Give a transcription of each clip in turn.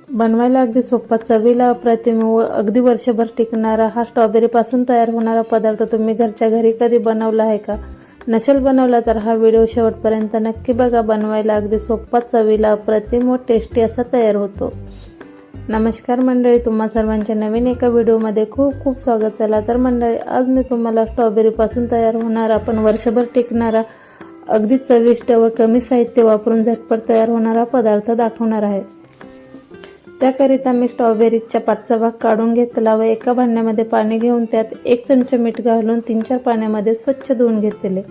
बनवायला अगदी सोपा, चवीला अप्रतिम व अगदी वर्षभर टिकणारा हा स्ट्रॉबेरीपासून तयार होणारा पदार्थ तुम्ही घरच्या घरी कधी बनवला आहे का? नसेल बनवला तर हा व्हिडिओ शेवटपर्यंत नक्की बघा. बनवायला अगदी सोपा, चवीला अप्रतिम व टेस्टी असा तयार होतो. नमस्कार मंडळी, तुम्हा सर्वांच्या नवीन एका व्हिडिओमध्ये खूप खूप स्वागत. चला तर मंडळी, आज मी तुम्हाला स्ट्रॉबेरीपासून तयार होणारा पण वर्षभर टिकणारा अगदी चविष्ट व कमी साहित्य वापरून झटपट तयार होणारा पदार्थ दाखवणार आहे. त्याकरिता मी स्ट्रॉबेरीचा पाठचा भाग काढून घेतला व एका भांड्यामध्ये पाणी घेऊन त्यात 1 चमचा मीठ घालून 3-4 पाण्यामध्ये स्वच्छ धुवून घेतले.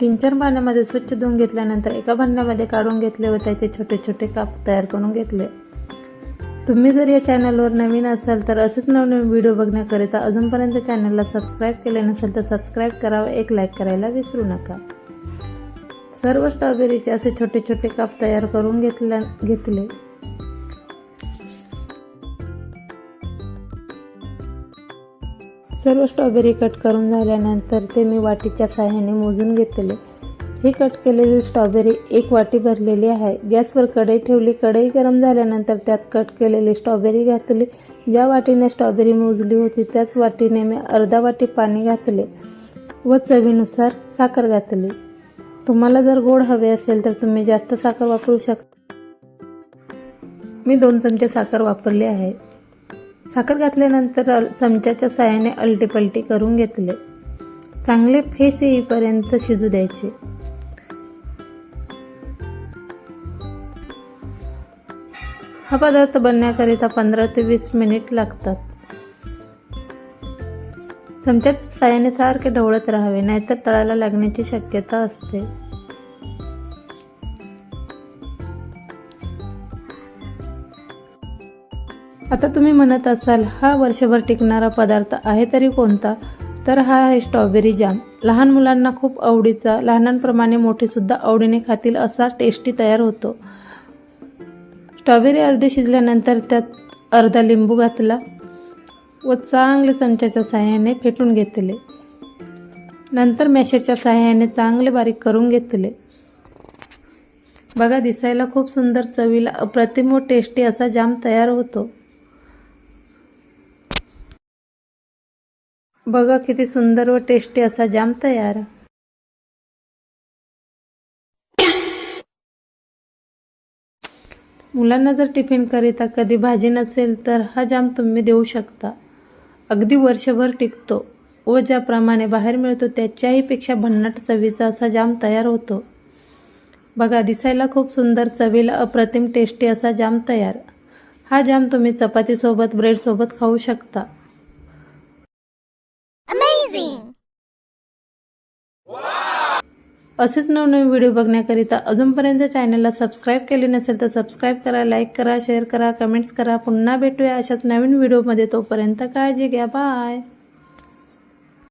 3-4 पाण्यामध्ये स्वच्छ धुवून घेतल्यानंतर एका भांड्यामध्ये काढून घेतले व त्याचे छोटे छोटे काप तयार करून घेतले. तुम्ही जर या चॅनलवर नवीन असाल तर असेच नवनवीन व्हिडिओ बघण्याकरिता अजूनपर्यंत चॅनलला सबस्क्राईब केले नसेल तर सबस्क्राईब करा व एक लाईक करायला विसरू नका. सर्व स्ट्रॉबेरीचे असे छोटे छोटे काप तयार करून घेतले. सर्व स्ट्रॉबेरी कट करून झाल्यानंतर ते मी वाटीच्या साहाय्याने मोजून घेतले. ही कट केलेली स्ट्रॉबेरी 1 वाटी भरलेली आहे. गॅसवर कढई ठेवली. कढई गरम झाल्यानंतर त्यात कट केलेली स्ट्रॉबेरी घातली. ज्या वाटीने स्ट्रॉबेरी मोजली होती त्याच वाटीने मी अर्धा वाटी पाणी घातले व चवीनुसार साखर घातली. तुम्हाला जर गोड हवे असेल तर तुम्ही जास्त साखर वापरू शकता. मी 2 चमचे साखर वापरली आहे. साखर घातल्यानंतर चमच्याच्या साहाय्याने अलटीपलटी करून घेतले. चांगले फेस येईपर्यंत शिजू द्यायचे. हा पदार्थ बनण्याकरिता 15 ते 20 मिनिट लागतात. चमच्याच्या साहाय्याने सारखे ढवळत राहावे, नाहीतर तळाला लागण्याची शक्यता असते. आता तुम्ही म्हणत असाल, हा वर्षभर टिकणारा पदार्थ आहे तरी कोणता? तर हा आहे स्ट्रॉबेरी जाम. लहान मुलांना खूप आवडीचा, लहानांप्रमाणे मोठेसुद्धा आवडीने खातील असा टेस्टी तयार होतो. स्ट्रॉबेरी अर्धी शिजल्यानंतर त्यात अर्धा लिंबू घातला व चांगले चमच्याच्या साहाय्याने फेटून घेतले. नंतर मॅशरच्या साहाय्याने चांगले बारीक करून घेतले. बघा, दिसायला खूप सुंदर, चवीला अप्रतिम व टेस्टी असा जाम तयार होतो. बघा किती सुंदर व टेस्टी असा जाम तयार. मुलांना जर टिफिन करिता कधी भाजी नसेल तर हा जाम तुम्ही देऊ शकता. अगदी वर्षभर टिकतो व ज्याप्रमाणे बाहेर मिळतो त्याच्याही पेक्षा भन्नाट चवीचा असा जाम तयार होतो. बघा, दिसायला खूप सुंदर, चवीला अप्रतिम टेस्टी असा जाम तयार. हा जाम तुम्ही चपातीसोबत, ब्रेडसोबत खाऊ शकता. असेच नवनवीन व्हिडिओ बघण्याकरिता अजूनपर्यंत चॅनलला सबस्क्राईब केले नसेल तर सबस्क्राईब करा, लाईक करा, शेअर करा, कमेंट्स करा. पुन्हा भेटूया अशाच नवीन व्हिडिओमध्ये. तोपर्यंत काळजी घ्या. बाय.